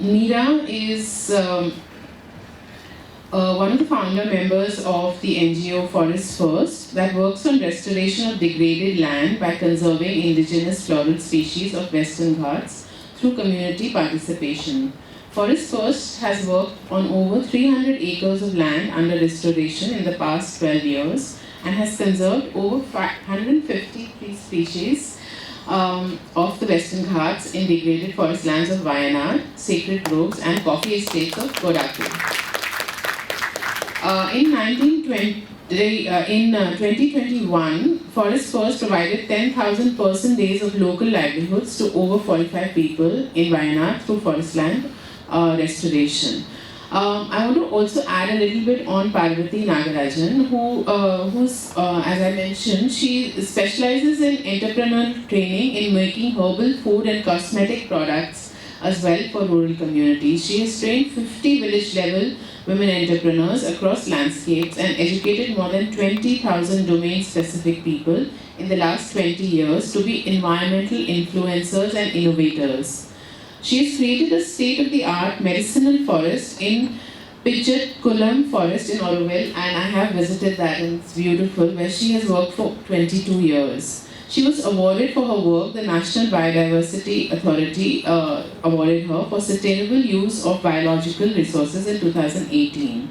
Meera is one of the founder members of the NGO Forests First that works on restoration of degraded land by conserving indigenous floral species of Western Ghats through community participation. Forests First has worked on over 300 acres of land under restoration in the past 12 years and has conserved over 150 tree species of the Western Ghats in degraded forest lands of Wayanad, sacred groves and coffee estates of Kodaku. In 2021, Forests First provided 10,000 person days of local livelihoods to over 45 people in Wayanad through forest land restoration. I want to also add a little bit on Parvathy Nagarajan, who's, as I mentioned, she specializes in entrepreneurial training in making herbal food and cosmetic products as well for rural communities. She has trained 50 village level women entrepreneurs across landscapes and educated more than 20,000 domain specific people in the last 20 years to be environmental influencers and innovators. She has created a state-of-the-art medicinal forest in Pichatkulam Forest in Oroville, and I have visited that and it's beautiful, where she has worked for 22 years. She was awarded for her work. The National Biodiversity Authority awarded her for sustainable use of biological resources in 2018.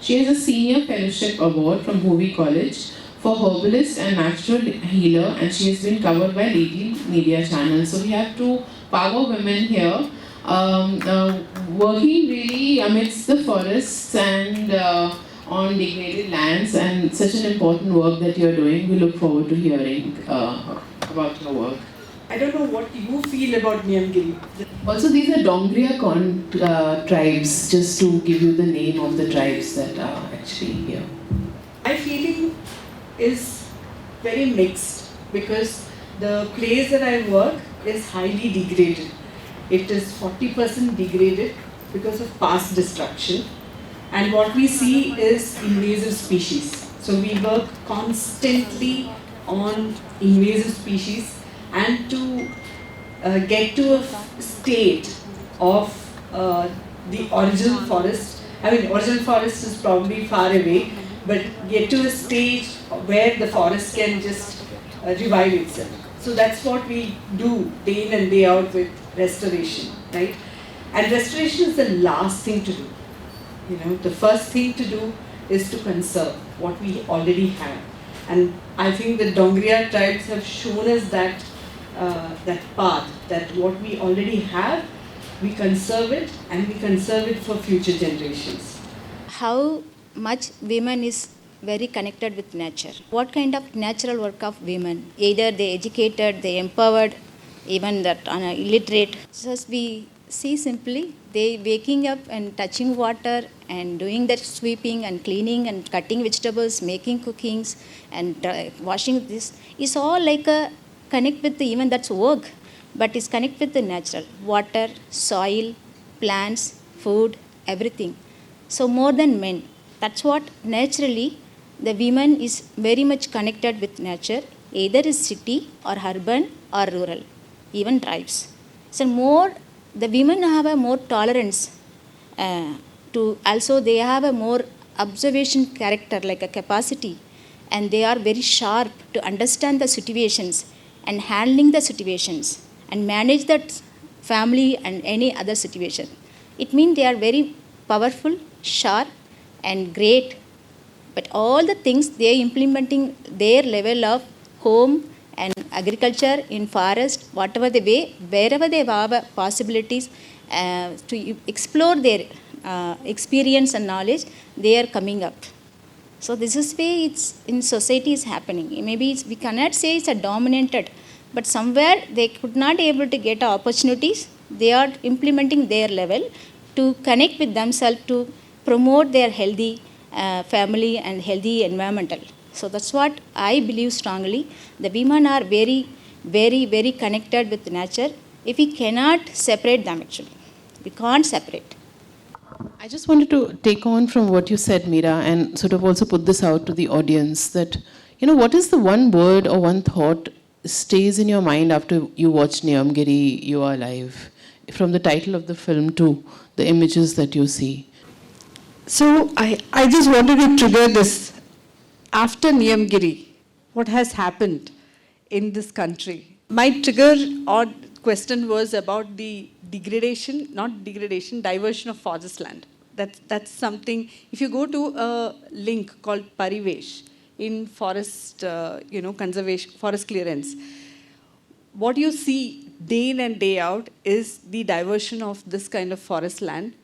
She has a senior fellowship award from Bhuvi College for herbalist and natural healer, and she has been covered by leading media channels. So we have two power women here working really amidst the forests and on degraded lands, and such an important work that you're doing. We look forward to hearing about your work. I don't know what you feel about Niyamgiri. Also, these are Dongria tribes, just to give you the name of the tribes that are actually here. My feeling is very mixed because the place that I work is highly degraded. It is 40% degraded because of past destruction. And what we see is invasive species. So we work constantly on invasive species, and to get to a state of the original forest. I mean, original forest is probably far away, but get to a stage where the forest can just revive itself. So that's what we do day in and day out with restoration, right? And restoration is the last thing to do. You know, the first thing to do is to conserve what we already have. And I think the Dongria tribes have shown us that path, that what we already have, we conserve it, and we conserve it for future generations. How much women is very connected with nature. What kind of natural work of women? Either they educated, they empowered, even that illiterate. So we see simply they waking up and touching water and doing that sweeping and cleaning and cutting vegetables, making cookings and washing. This is all like a connect with the, even that's work, but it's connect with the natural water, soil, plants, food, everything. So more than men. That's what naturally the women is very much connected with nature, either is city or urban or rural, even tribes. So more, the women have a more tolerance to, also they have a more observation character, like a capacity, and they are very sharp to understand the situations and handling the situations and manage that family and any other situation. It means they are very powerful, sharp and great, but all the things they are implementing their level of home and agriculture in forest, whatever the way, wherever they have possibilities to explore their experience and knowledge, they are coming up. So this is way it's in society is happening. Maybe we cannot say it's a dominated, but somewhere they could not able to get opportunities. They are implementing their level to connect with themselves, to promote their healthy family and healthy environmental. So that's what I believe strongly. The women are very, very, very connected with nature. If we cannot separate them actually, we can't separate. I just wanted to take on from what you said, Meera, and sort of also put this out to the audience that, you know, what is the one word or one thought stays in your mind after you watch Niyamgiri, You Are Alive? from the title of the film to the images that you see? So I just wanted to trigger this. After Niyamgiri, what has happened in this country? My trigger or question was about the diversion of forest land. That's something. If you go to a link called Parivesh in forest, conservation, forest clearance, what you see day in and day out is the diversion of this kind of forest land,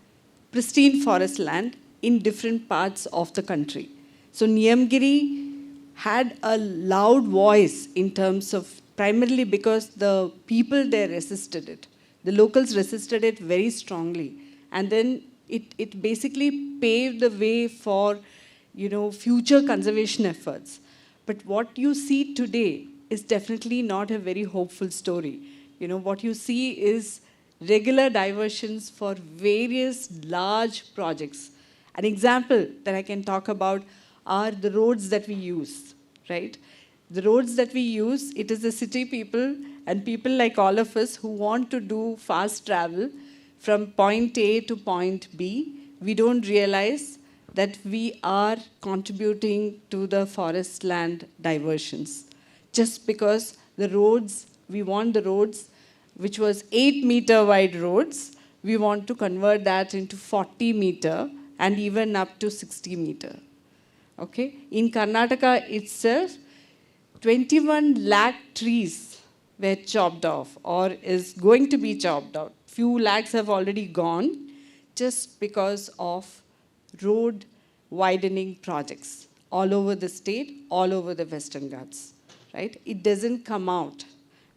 pristine forest land in different parts of the country. So Niyamgiri had a loud voice in terms of, primarily because the people there resisted it. The locals resisted it very strongly. And then it basically paved the way for, future conservation efforts. But what you see today is definitely not a very hopeful story. What you see is regular diversions for various large projects. An example that I can talk about are the roads that we use, right? The roads that we use, it is the city people and people like all of us who want to do fast travel from point A to point B. We don't realize that we are contributing to the forest land diversions. Just because the roads, we want the roads, which was 8-meter wide roads, we want to convert that into 40-meter and even up to 60-meter. Okay? In Karnataka itself, 21 lakh trees were chopped off or is going to be chopped off. Few lakhs have already gone just because of road widening projects all over the state, all over the Western Ghats. Right? It doesn't come out,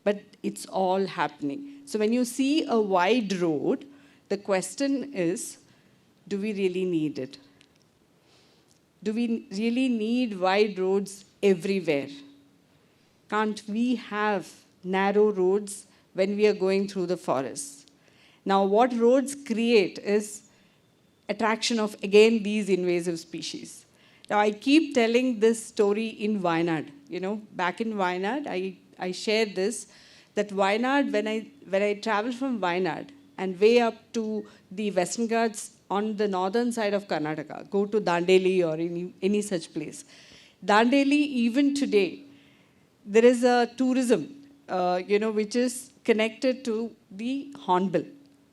but it's all happening. So when you see a wide road, the question is, do we really need it? Do we really need wide roads everywhere? Can't we have narrow roads when we are going through the forest? Now, what roads create is attraction of, again, these invasive species. Now, I keep telling this story in Wayanad. Back in Wayanad, I shared this, that Wayanad, when I travel from Wayanad and way up to the Western Ghats on the northern side of Karnataka, go to Dandeli or any such place. Dandeli, even today, there is a tourism, which is connected to the hornbill,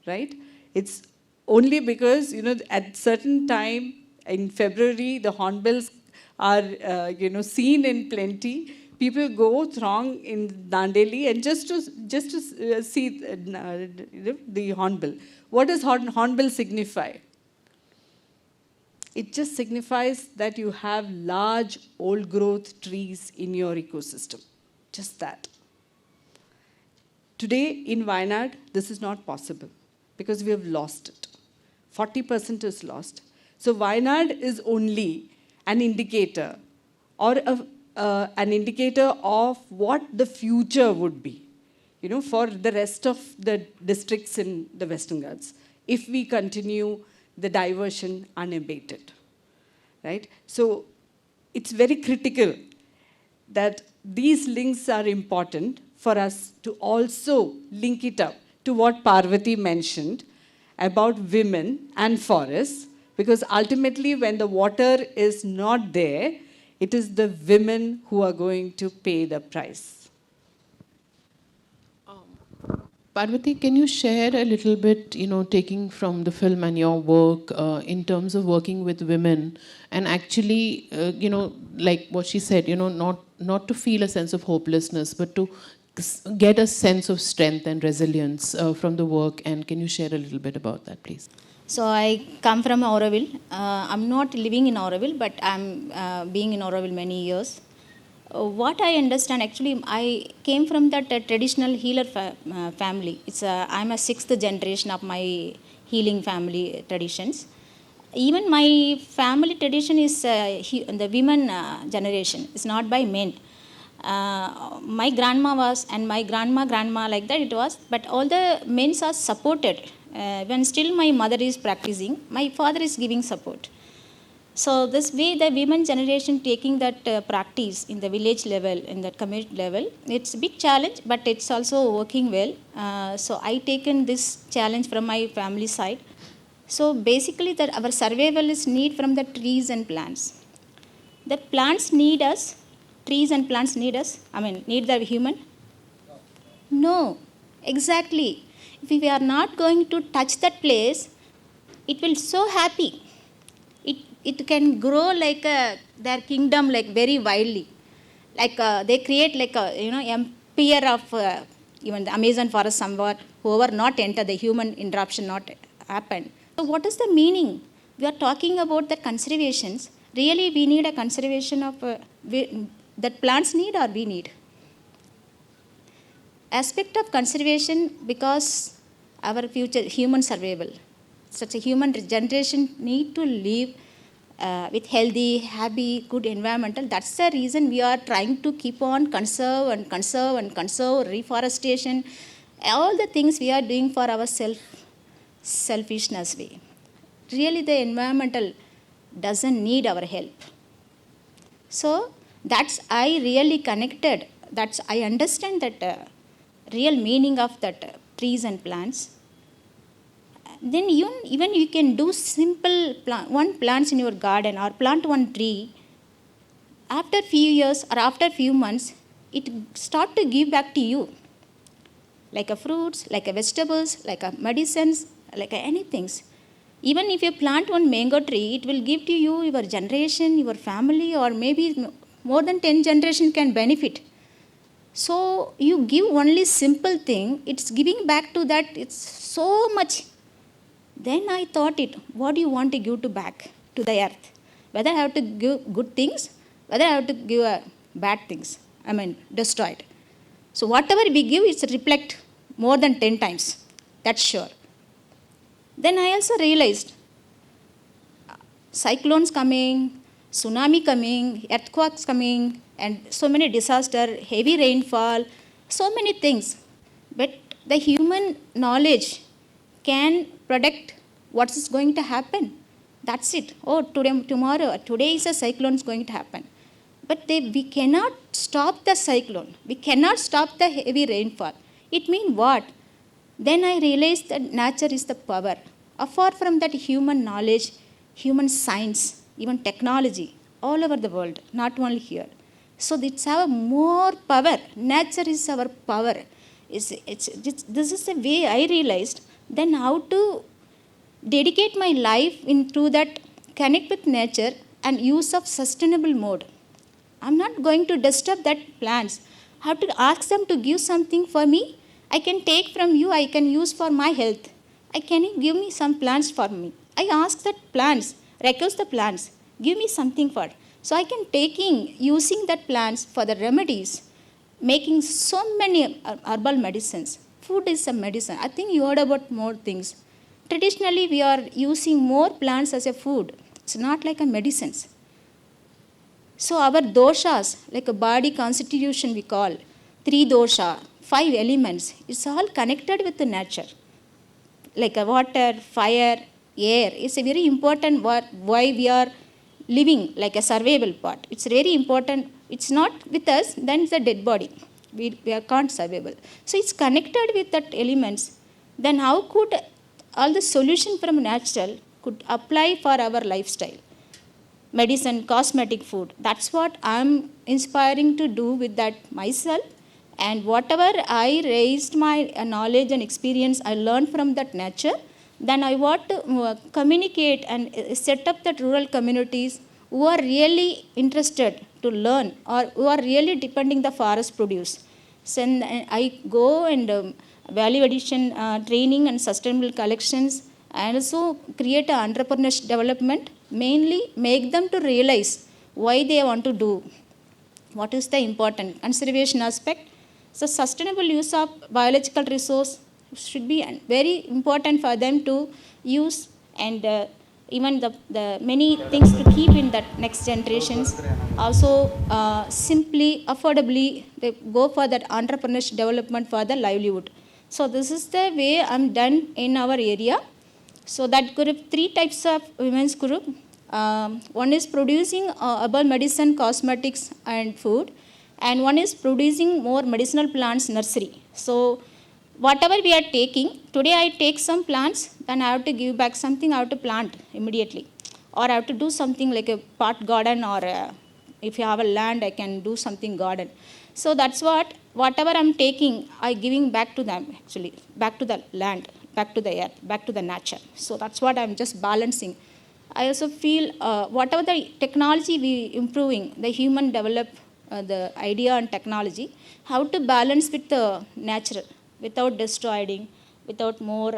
right? It's only because, at certain time in February, the hornbills are, seen in plenty. People go throng in Dandeli and just to see the hornbill. What does hornbill signify? It just signifies that you have large old growth trees in your ecosystem. Just that. Today in Wayanad, this is not possible because we have lost it. 40% is lost. So Wayanad is only an indicator or an indicator of what the future would be, for the rest of the districts in the Western Ghats if we continue the diversion unabated, right? So it's very critical that these links are important for us to also link it up to what Parvathy mentioned about women and forests, because ultimately when the water is not there, it is the women who are going to pay the price. Parvathy, can you share a little bit, taking from the film and your work in terms of working with women and actually, like what she said, not to feel a sense of hopelessness, but to get a sense of strength and resilience from the work. And can you share a little bit about that, please? So I come from Auroville. I'm not living in Auroville, but I'm being in Auroville many years. What I understand, actually, I came from that traditional healer family. I'm a sixth generation of my healing family traditions. Even my family tradition is the women generation. It's not by men. My grandma was, and my grandma like that it was, but all the men are supported. When still my mother is practicing, my father is giving support. So this way, the women generation taking that practice in the village level, in the community level, it's a big challenge, but it's also working well. So I taken this challenge from my family side. So basically, that our survival is need from the trees and plants. The plants need us, trees and plants need us. I mean, need the human? No, exactly. If we are not going to touch that place, it will so happy. It can grow like their kingdom, like very wildly. Like they create like a empire of even the Amazon forest somewhat. Whoever not enter, the human interruption not happen. So what is the meaning? We are talking about the conservations. Really, we need a conservation of that plants need or we need. Aspect of conservation, because our future human survival, such a human generation need to live with healthy, happy, good environmental. That's the reason we are trying to keep on conserve and conserve and conserve, reforestation, all the things we are doing for our selfishness way. Really, the environmental doesn't need our help. So that's I really connected. That's I understand that real meaning of that trees and plants. Then even you can do simple one plants in your garden or plant one tree. After few years or after few months, it start to give back to you, like a fruits, like a vegetables, like a medicines, like a anything. Even if you plant one mango tree, it will give to you your generation, your family, or maybe more than 10 generation can benefit. So you give only simple thing, it's giving back to that, it's so much. Then I thought it, what do you want to give to back to the earth? Whether I have to give good things, whether I have to give bad things, I mean destroy it. So whatever we give, it's reflect more than 10 times, that's sure. Then I also realized cyclones coming, tsunami coming, earthquakes coming, and so many disaster, heavy rainfall, so many things. But the human knowledge can predict what is going to happen. That's it. Oh, today is a cyclone is going to happen. But we cannot stop the cyclone. We cannot stop the heavy rainfall. It means what? Then I realized that nature is the power. Apart from that, human knowledge, human science, even technology, all over the world, not only here. So it's our more power. Nature is our power. This is the way I realized. Then how to dedicate my life into that, connect with nature and use of sustainable mode. I'm not going to disturb that plants. I have to ask them to give something for me. I can take from you, I can use for my health. Can you give me some plants for me? I ask that plants, request the plants, give me something for. So I can using that plants for the remedies, making so many herbal medicines. Food is a medicine. I think you heard about more things. Traditionally, we are using more plants as a food. It's not like a medicines. So our doshas, like a body constitution we call, 3 dosha, 5 elements, it's all connected with the nature. Like a water, fire, air. It's a very important why we are living, like a survival part. It's very important. It's not with us, then it's a dead body. We can't survival. So it's connected with that elements. Then how could all the solution from natural could apply for our lifestyle? Medicine, cosmetic, food. That's what I'm inspiring to do with that myself. And whatever I raised my knowledge and experience, I learned from that nature. Then I want to communicate and set up that rural communities who are really interested to learn or who are really depending the forest produce. So I go and value addition training and sustainable collections, and also create an entrepreneurship development, mainly make them to realize why they want to do, what is the important conservation aspect. So sustainable use of biological resource should be very important for them to use, and even the many things to keep in that next generations. Also simply, affordably, they go for that entrepreneurship development for the livelihood. So this is the way I'm done in our area. So that group, 3 types of women's group. One is producing herbal medicine, cosmetics, and food, and one is producing more medicinal plants nursery. So whatever we are taking, today I take some plants, then I have to give back something, I have to plant immediately. Or I have to do something like a pot garden, or if you have a land, I can do something garden. So that's whatever I'm taking, I giving back to them actually, back to the land, back to the earth, back to the nature. So that's what I'm just balancing. I also feel whatever the technology we improving, the human develop the idea and technology, how to balance with the natural, without destroying, without more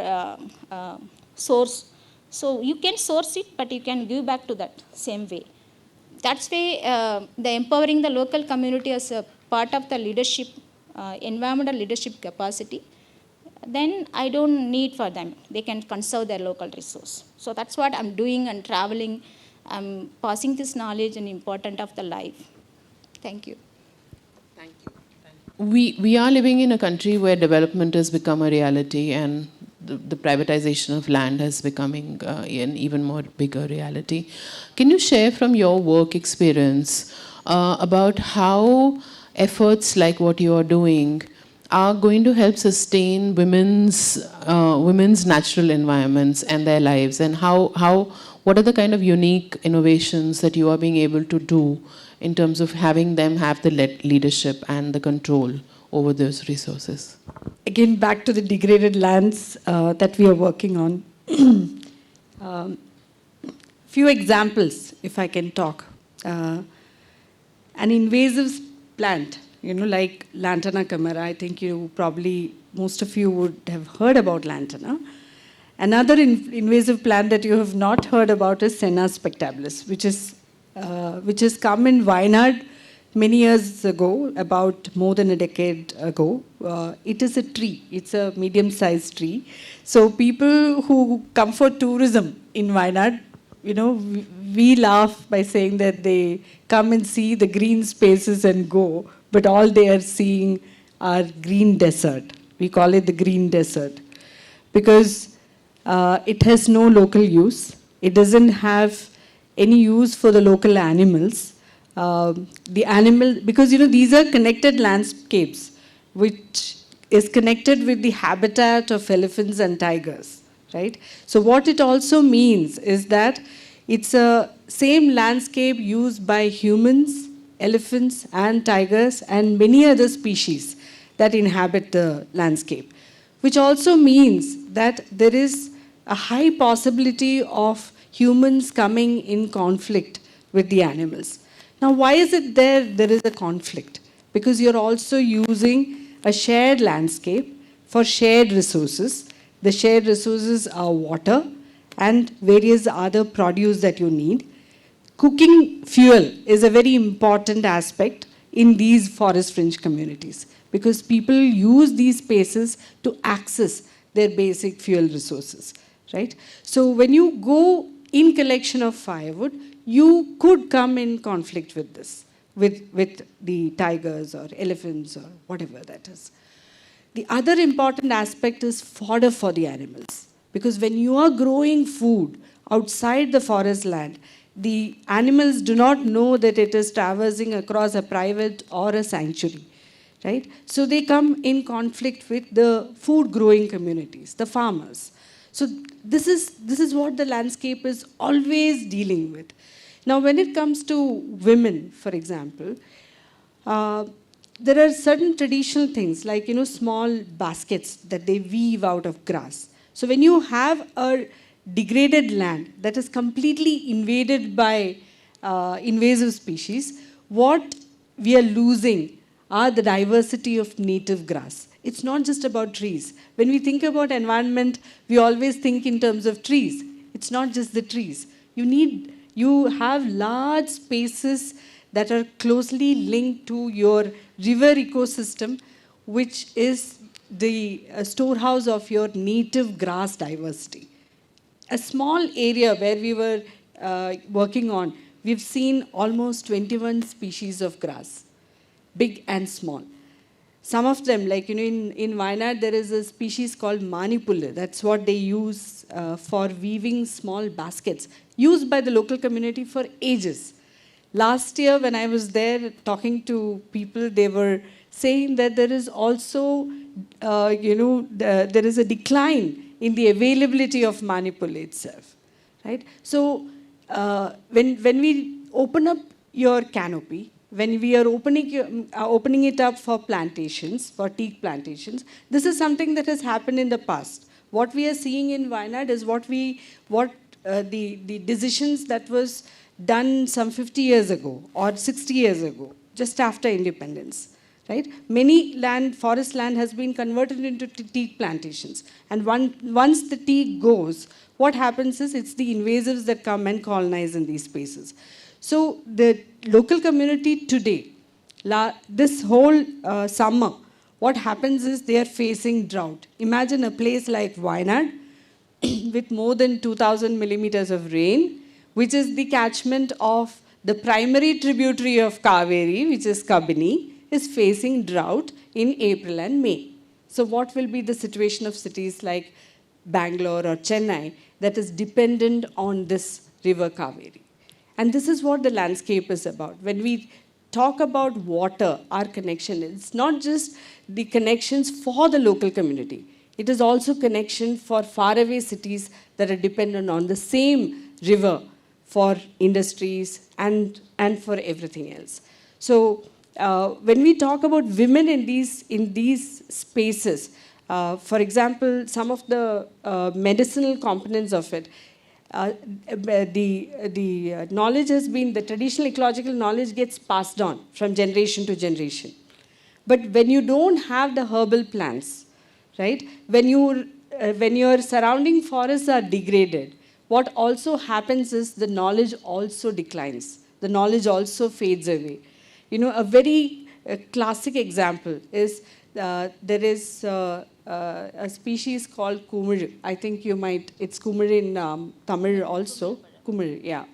source. So you can source it, but you can give back to that same way. That's why the empowering the local community as a part of the leadership, environmental leadership capacity, then I don't need for them. They can conserve their local resource. So that's what I'm doing and traveling. I'm passing this knowledge and important of the life. Thank you. Thank you. We are living in a country where development has become a reality, and the privatization of land is becoming an even more bigger reality. Can you share from your work experience about how efforts like what you are doing are going to help sustain women's natural environments and their lives, and what are the kind of unique innovations that you are being able to do in terms of having them have the leadership and the control over those resources? Again, back to the degraded lands that we are working on. Few examples, if I can talk. An invasive plant, like Lantana camara. I think most of you would have heard about Lantana. Another invasive plant that you have not heard about is Senna spectabilis, which has come in Wayanad many years ago, about more than a decade ago. It is a tree. It's a medium-sized tree. So people who come for tourism in Wayanad, we laugh by saying that they come and see the green spaces and go, but all they are seeing are green desert. We call it the green desert because it has no local use. It doesn't have any use for the local animals. Because these are connected landscapes, which is connected with the habitat of elephants and tigers, right? So what it also means is that it's a same landscape used by humans, elephants and tigers and many other species that inhabit the landscape, which also means that there is a high possibility of humans coming in conflict with the animals. Now, why is it there is a conflict? Because you're also using a shared landscape for shared resources. The shared resources are water and various other produce that you need. Cooking fuel is a very important aspect in these forest fringe communities because people use these spaces to access their basic fuel resources, right? So when you go in collection of firewood, you could come in conflict with this, with the tigers or elephants or whatever that is. The other important aspect is fodder for the animals. Because when you are growing food outside the forest land, the animals do not know that it is traversing across a private or a sanctuary, right? So they come in conflict with the food growing communities, the farmers. So this is what the landscape is always dealing with. Now, when it comes to women, for example, there are certain traditional things like, small baskets that they weave out of grass. So when you have a degraded land that is completely invaded by invasive species, what we are losing are the diversity of native grass. It's not just about trees. When we think about environment, we always think in terms of trees. It's not just the trees. You have large spaces that are closely linked to your river ecosystem, which is the storehouse of your native grass diversity. A small area where we were working on, we've seen almost 21 species of grass, big and small. some of them, like, in Wayanad, there is a species called Manipulla. That's what they use for weaving small baskets, used by the local community for ages. Last year, when I was there talking to people, they were saying that there is also, there is a decline in the availability of Manipulla itself, right? So, when we open up your canopy, when we are opening it up for plantations, for teak plantations, this is something that has happened in the past. What we are seeing in Wayanad is the decisions that was done some 50 years ago or 60 years ago, just after independence, right? Many forest land has been converted into teak plantations. And once the teak goes, what happens is it's the invasives that come and colonize in these spaces. So the local community today, this whole summer, what happens is they are facing drought. Imagine a place like Wayanad with more than 2,000 millimeters of rain, which is the catchment of the primary tributary of Kaveri, which is Kabini, is facing drought in April and May. So what will be the situation of cities like Bangalore or Chennai that is dependent on this river Kaveri? And this is what the landscape is about. When we talk about water, our connection, it's not just the connections for the local community. It is also connection for faraway cities that are dependent on the same river for industries and for everything else. So when we talk about women in these spaces, for example, some of the medicinal components of it, the knowledge has been, the traditional ecological knowledge gets passed on from generation to generation. But when you don't have the herbal plants, right, when your surrounding forests are degraded, what also happens is the knowledge also declines. The knowledge also fades away. A very classic example is there is a species called kumir. I think it's kumir in Tamil also. Kumir, yeah.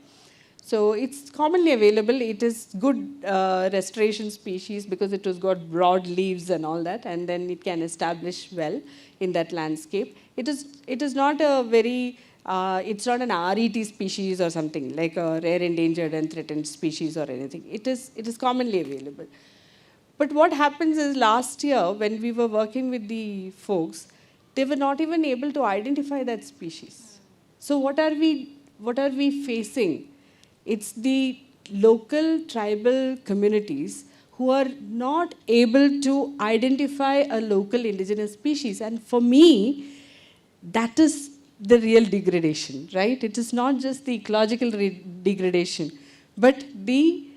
So it's commonly available. It is good restoration species because it has got broad leaves and all that, and then it can establish well in that landscape. It is not a very, it's not an RET species or something like a rare, endangered and threatened species or anything. It is commonly available. But what happens is last year when we were working with the folks, they were not even able to identify that species. So what are we facing? It's the local tribal communities who are not able to identify a local indigenous species. And for me, that is the real degradation, right? It is not just the ecological degradation, but the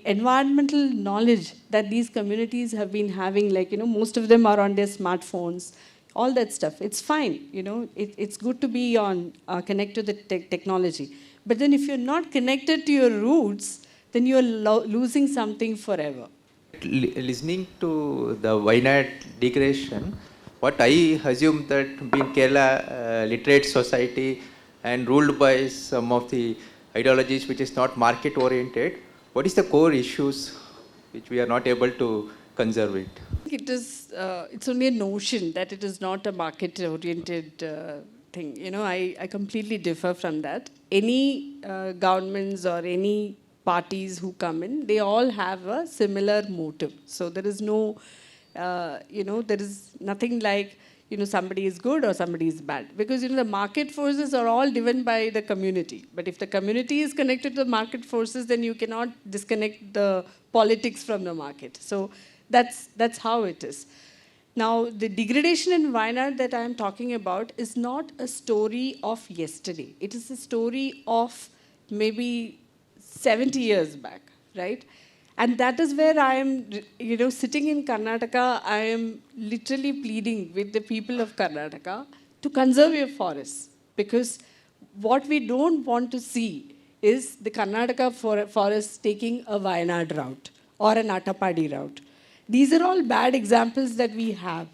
environmental knowledge that these communities have been having, like, most of them are on their smartphones, all that stuff. It's fine, it's good to be connect to the technology. But then if you're not connected to your roots, then you're losing something forever. Listening to the Wayanad degradation, what I assume that being Kerala literate society and ruled by some of the ideologies which is not market oriented, what is the core issues which we are not able to conserve it? It's only a notion that it is not a market oriented thing. I completely differ from that. Any governments or any parties who come in, they all have a similar motive. So there is no, there is nothing like, somebody is good or somebody is bad. Because, the market forces are all driven by the community. But if the community is connected to the market forces, then you cannot disconnect the politics from the market. So that's how it is. Now, the degradation in Wayanad that I am talking about is not a story of yesterday. It is a story of maybe 70 years back, right? And that is where I am, sitting in Karnataka, I am literally pleading with the people of Karnataka to conserve your forests. Because what we don't want to see is the Karnataka forests taking a Wayanad route or an Attapadi route. These are all bad examples that we have.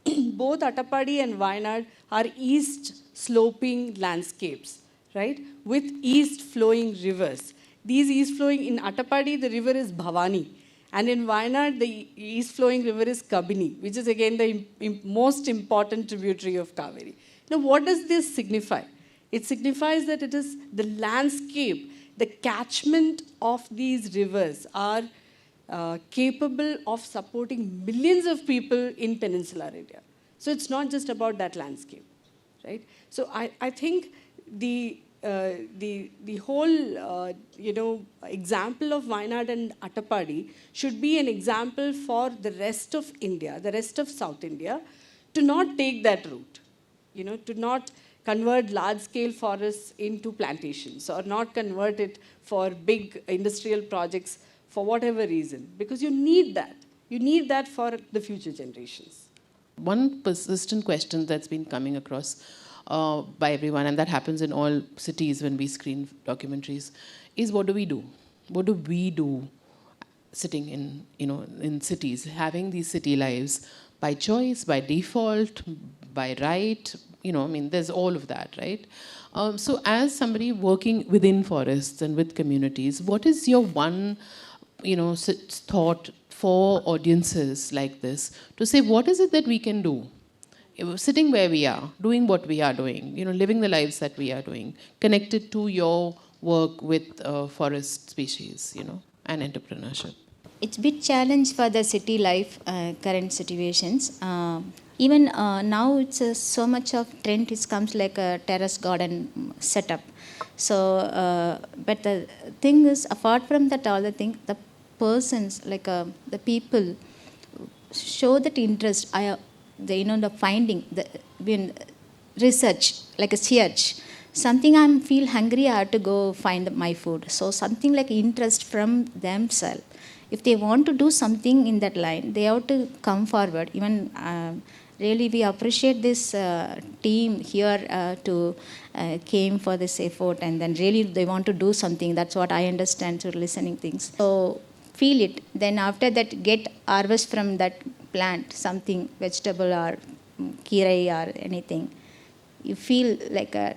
Both Attapadi and Wayanad are east sloping landscapes, right? With east flowing rivers. These east flowing, in Attapadi, the river is Bhavani. And in Wayanad, the east flowing river is Kabini, which is again the most important tributary of Kaveri. Now, what does this signify? It signifies that it is the landscape, the catchment of these rivers are capable of supporting millions of people in peninsular India. So it's not just about that landscape, right? So I think the whole example of Wayanad and Attapadi should be an example for the rest of India, the rest of South India, to not take that route, to not convert large-scale forests into plantations or not convert it for big industrial projects for whatever reason, because you need that. You need that for the future generations. One persistent question that's been coming across by everyone, and that happens in all cities when we screen documentaries, is what do we do? What do we do sitting in cities, having these city lives by choice, by default, by right? There's all of that, right? So as somebody working within forests and with communities, what is your one, thought for audiences like this to say, what is it that we can do? Sitting where we are, doing what we are doing, living the lives that we are doing, connected to your work with forest species, and entrepreneurship. It's a big challenge for the city life, current situations. Even now, it's so much of trend. It comes like a terrace garden setup. So, but the thing is, apart from that, all the things, the persons, like the people, show that interest. The finding, the research, like a search. Something I feel hungry, I have to go find my food. So something like interest from themselves. If they want to do something in that line, they have to come forward. Even really, we appreciate this team here to came for this effort, and then really they want to do something. That's what I understand through listening things. So feel it. Then after that, get harvest from that plant, something vegetable or kirai or anything. You feel like a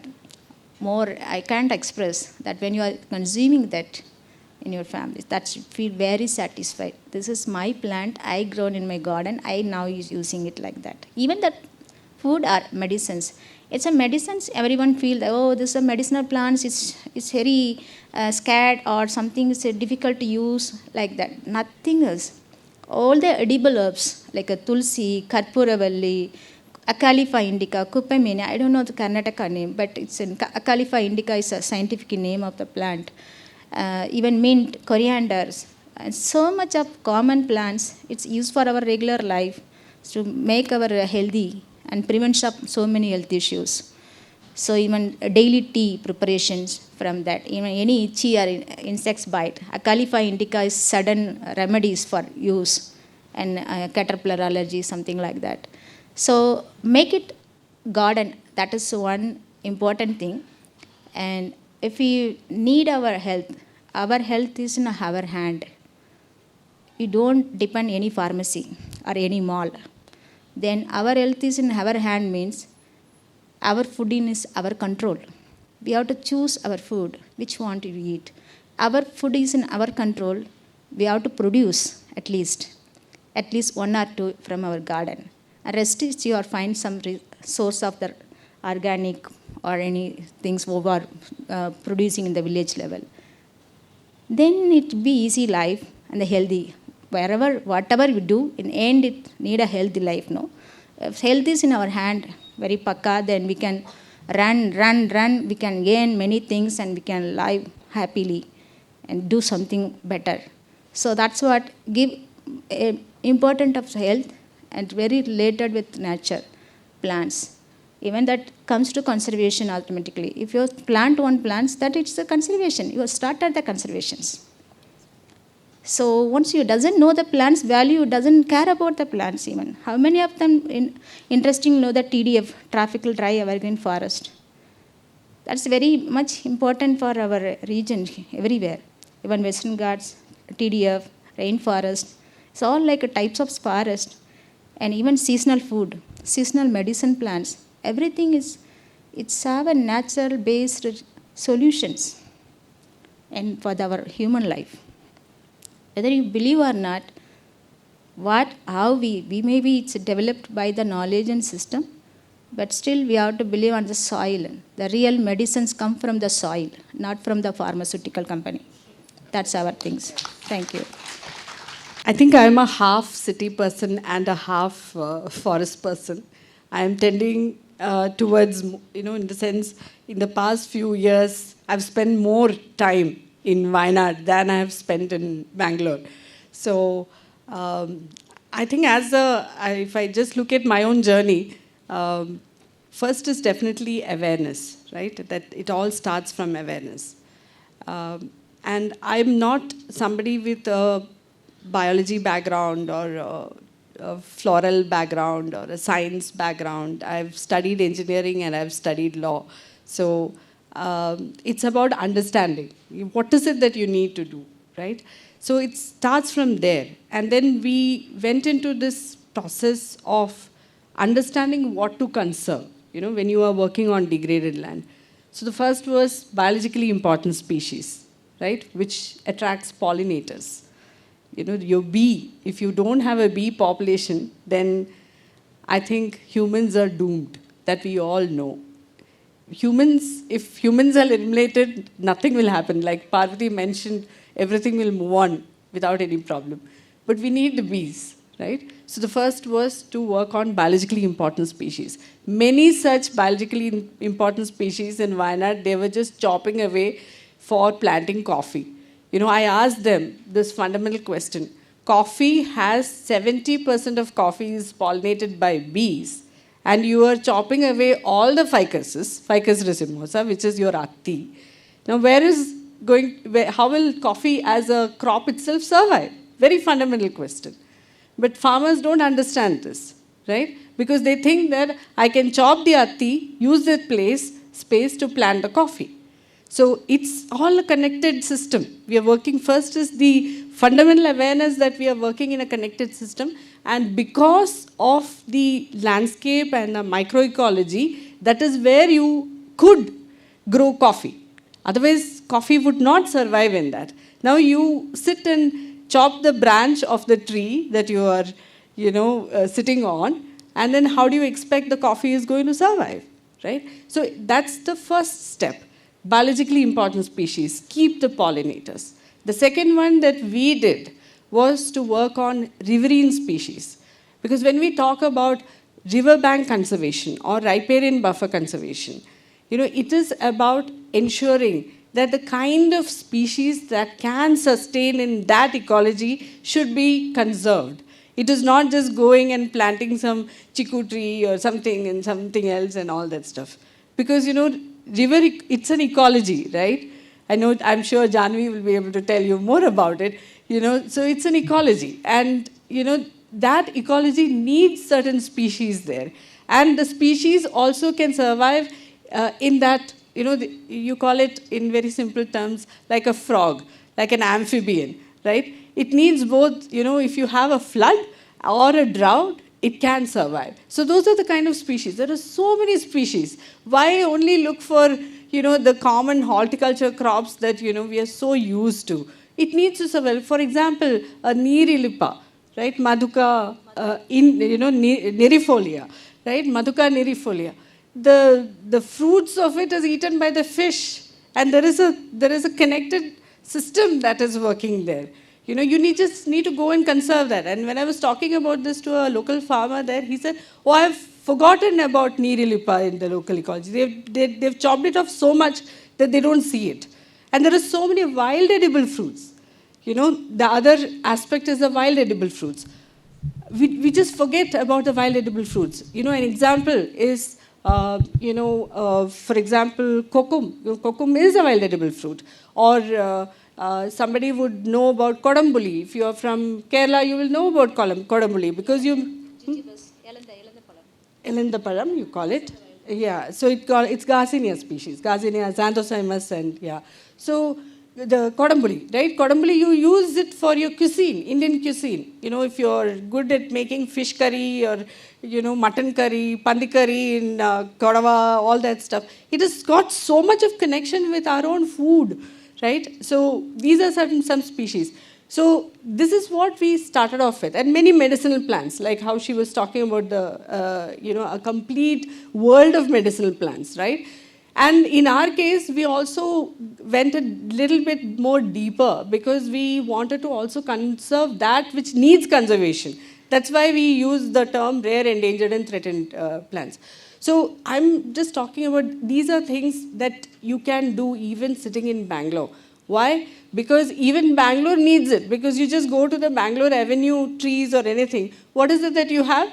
more. I can't express that when you are consuming that in your family. That you feel very satisfied. This is my plant. I grown in my garden. I now is using it like that. Even that food are medicines. It's a medicines. Everyone feel that, oh, this is a medicinal plants. It's very scared or something is difficult to use like that. Nothing else. All the edible herbs like a tulsi, karpuravalli, Acalifa indica, Kupamania. I don't know the Karnataka name, but it's in Acalifa indica is a scientific name of the plant. Even mint, corianders, and so much of common plants. It's used for our regular life to make our healthy and prevent so many health issues. So even daily tea preparations from that. Even any itchy or insects bite. Acalifa indica is sudden remedies for use, and caterpillar allergy, something like that. So make it garden. That is one important thing. And if we need our health is in our hand. We don't depend any pharmacy or any mall. Then our health is in our hand means our food is our control. We have to choose our food, which we want to eat. Our food is in our control. We have to produce at least 1 or 2 from our garden. And rest is you find some source of the organic or any things over producing in the village level. Then it will be easy life and the healthy. Whatever we do, in end it need a healthy life, no? If health is in our hand, very pakka, then we can run, we can gain many things and we can live happily and do something better. So that's what give important of health and very related with nature, plants. Even that comes to conservation automatically. If you plant one plants, that it's a conservation. You started the conservations. So once you doesn't know the plant's value, doesn't care about the plants even. How many of them interesting know the TDF, tropical dry evergreen forest? That's very much important for our region everywhere. Even Western Ghats, TDF, rainforest. It's all like types of forest. And even seasonal food, seasonal medicine plants. Everything it's have a natural based solutions and for our human life. Whether you believe or not, how we maybe it's developed by the knowledge and system, but still we have to believe on the soil. The real medicines come from the soil, not from the pharmaceutical company. That's our things. Thank you. I think I'm a half city person and a half forest person. I am tending towards, in the sense, in the past few years, I've spent more time in Wayanad than I have spent in Bangalore. So I think if I just look at my own journey, first is definitely awareness, right? That it all starts from awareness. And I'm not somebody with a biology background or a floral background or a science background. I've studied engineering and I've studied law. So it's about understanding. What is it that you need to do, right? So it starts from there. And then we went into this process of understanding what to conserve, when you are working on degraded land. So the first was biologically important species, right, which attracts pollinators. Your bee, if you don't have a bee population, then I think humans are doomed, that we all know. If humans are eliminated, nothing will happen. Like Parvati mentioned, everything will move on without any problem. But we need the bees, right? So the first was to work on biologically important species. Many such biologically important species in Wayanad, they were just chopping away for planting coffee. I asked them this fundamental question. Coffee has 70% of coffee is pollinated by bees, and you are chopping away all the Ficus racemosa, which is your atti. Now, how will coffee as a crop itself survive? Very fundamental question. But farmers don't understand this, right? Because they think that I can chop the atti, use that space to plant the coffee. So it's all a connected system. We are working, first is the fundamental awareness that we are working in a connected system. And because of the landscape and the microecology, that is where you could grow coffee. Otherwise, coffee would not survive in that. Now you sit and chop the branch of the tree that you are, sitting on, and then how do you expect the coffee is going to survive, right? So that's the first step. Biologically important species, keep the pollinators. The second one that we did was to work on riverine species. Because when we talk about riverbank conservation or riparian buffer conservation, it is about ensuring that the kind of species that can sustain in that ecology should be conserved. It is not just going and planting some chiku tree or something and something else and all that stuff. Because, river, it's an ecology, right? I'm sure Janvi will be able to tell you more about it. So it's an ecology. And, that ecology needs certain species there. And the species also can survive in that, you call it in very simple terms, like a frog, like an amphibian, right? It needs both, if you have a flood or a drought, it can survive. So those are the kind of species. There are so many species. Why only look for, the common horticulture crops that, we are so used to? It needs to survive. For example, a Nirilipa, right? Maduka, nerifolia, right? Maduka nerifolia. The fruits of it is eaten by the fish. And there is a connected system that is working there. You just need to go and conserve that. And when I was talking about this to a local farmer there, he said, I've forgotten about Nirilipa in the local ecology. They've chopped it off so much that they don't see it. And there are so many wild edible fruits. The other aspect is the wild edible fruits. We just forget about the wild edible fruits. An example is, for example, kokum. Kokum is a wild edible fruit. Or somebody would know about kodambuli. If you are from Kerala, you will know about kodambuli because you... Elandapalam, you call it. Yeah, so it's Garcinia species. Garcinia, Xanthocymus, and yeah. So the kodambuli, right? Kodambuli, you use it for your cuisine, Indian cuisine. If you're good at making fish curry or, mutton curry, pandi curry in Kodava, all that stuff. It has got so much of connection with our own food. Right? So these are some species. So this is what we started off with, and many medicinal plants, like how she was talking about a complete world of medicinal plants, right? And in our case, we also went a little bit more deeper because we wanted to also conserve that which needs conservation. That's why we use the term rare, endangered, and threatened plants. So I'm just talking about these are things that you can do even sitting in Bangalore. Why? Because even Bangalore needs it. Because you just go to the Bangalore Avenue trees or anything. What is it that you have?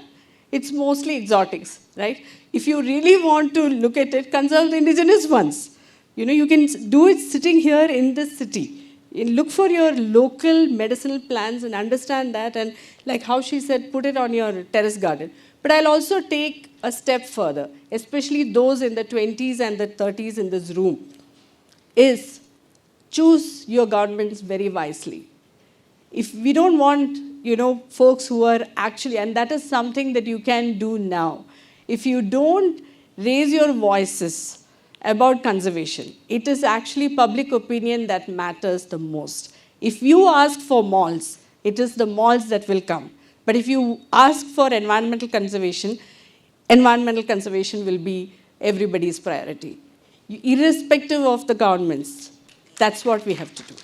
It's mostly exotics, right? If you really want to look at it, conserve the indigenous ones. You can do it sitting here in this city. Look for your local medicinal plants and understand that. And like how she said, put it on your terrace garden. But I'll also take a step further, especially those in the 20s and the 30s in this room, is choose your governments very wisely. If we don't want, folks who are actually, and that is something that you can do now. If you don't raise your voices about conservation, it is actually public opinion that matters the most. If you ask for malls, it is the malls that will come. But if you ask for environmental conservation will be everybody's priority. Irrespective of the governments, that's what we have to do.